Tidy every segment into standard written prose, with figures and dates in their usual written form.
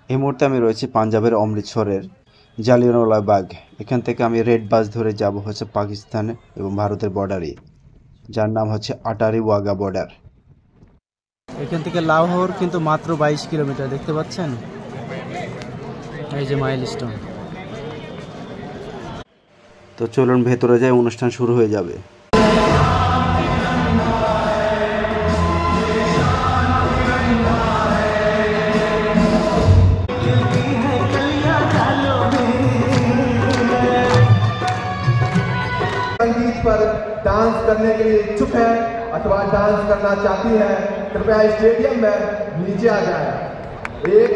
এই মুহূর্তে আমি রয়েছি পাঞ্জাবের অমৃতসরের জালিয়ানওয়ালা বাগ। এখান থেকে আমি রেড বাস ধরে যাব হচ্ছে পাকিস্তান এবং ভারতের বর্ডারে, যার নাম হচ্ছে আটারি ওয়াঘা বর্ডার। এখান থেকে লাহোর কিন্তু মাত্র 22 কিলোমিটার, দেখতে পাচ্ছেন এই যে মাইলস্টোন। তো চলুন ভেতরে যাই, অনুষ্ঠান শুরু হয়ে যাবে। संगीत पर डांस करने के लिए इच्छुक है अथवा डांस करना चाहती है, कृपया स्टेडियम में नीचे आ जाए। एक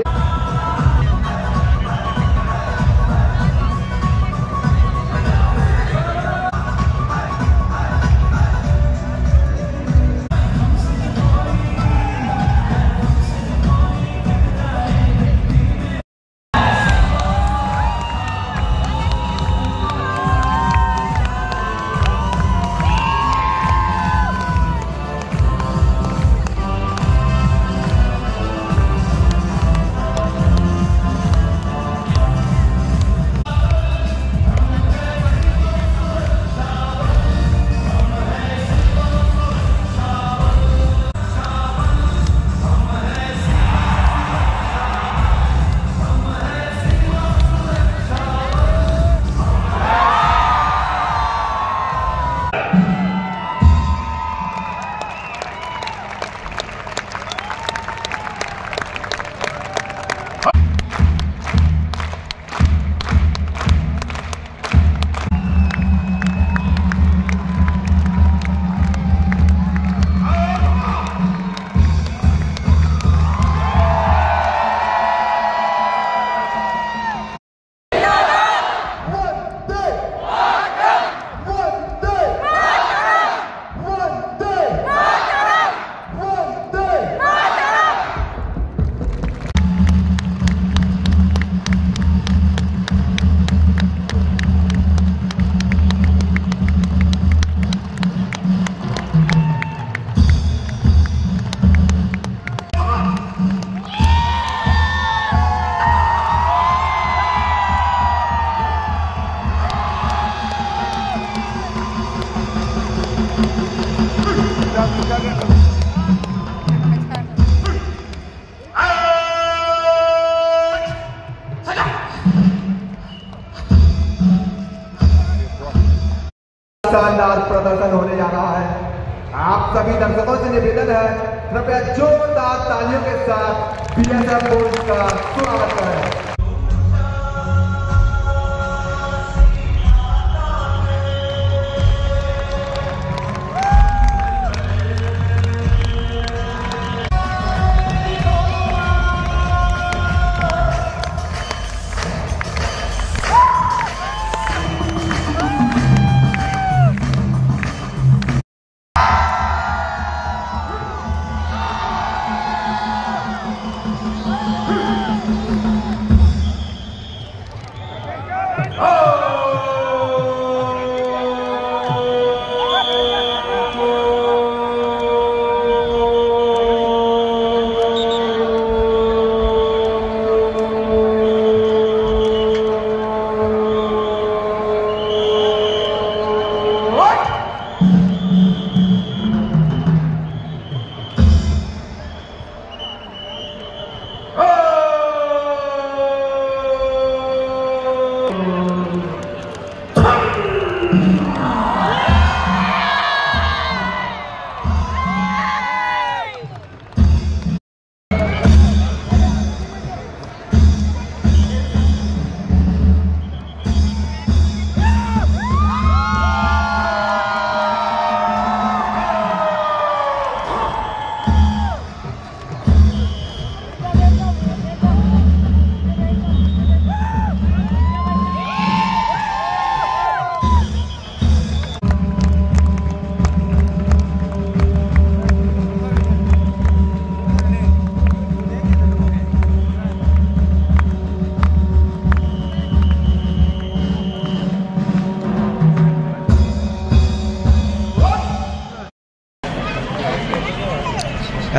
शानदार प्रदर्शन होने जा रहा है। आप सभी दर्शकों से निवेदन है, कृपया जोरदार तालियों के साथ बीएसएफ फोर्स का स्वागत करें।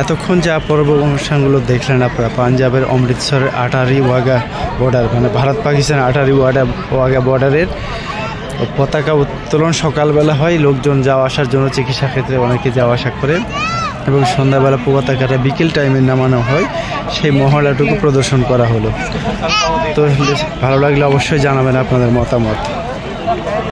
এতক্ষণ যা পর্ব অনুষ্ঠানগুলো দেখলেন আপনারা পাঞ্জাবের অমৃতসরের আটারি ওয়াঘা বর্ডার, মানে ভারত পাকিস্তান আটারি ওয়াঘা বর্ডারের পতাকা উত্তোলন সকালবেলা হয়। লোকজন যাওয়া আসার জন্য চিকিৎসা ক্ষেত্রে অনেকে যাওয়া আসা করে, এবং সন্ধ্যাবেলা পতাকাটা বিকেল টাইমে নামানো হয়। সেই মহড়াটুকু প্রদর্শন করা হলো। তো ভালো লাগলে অবশ্যই জানাবেন আপনাদের মতামত।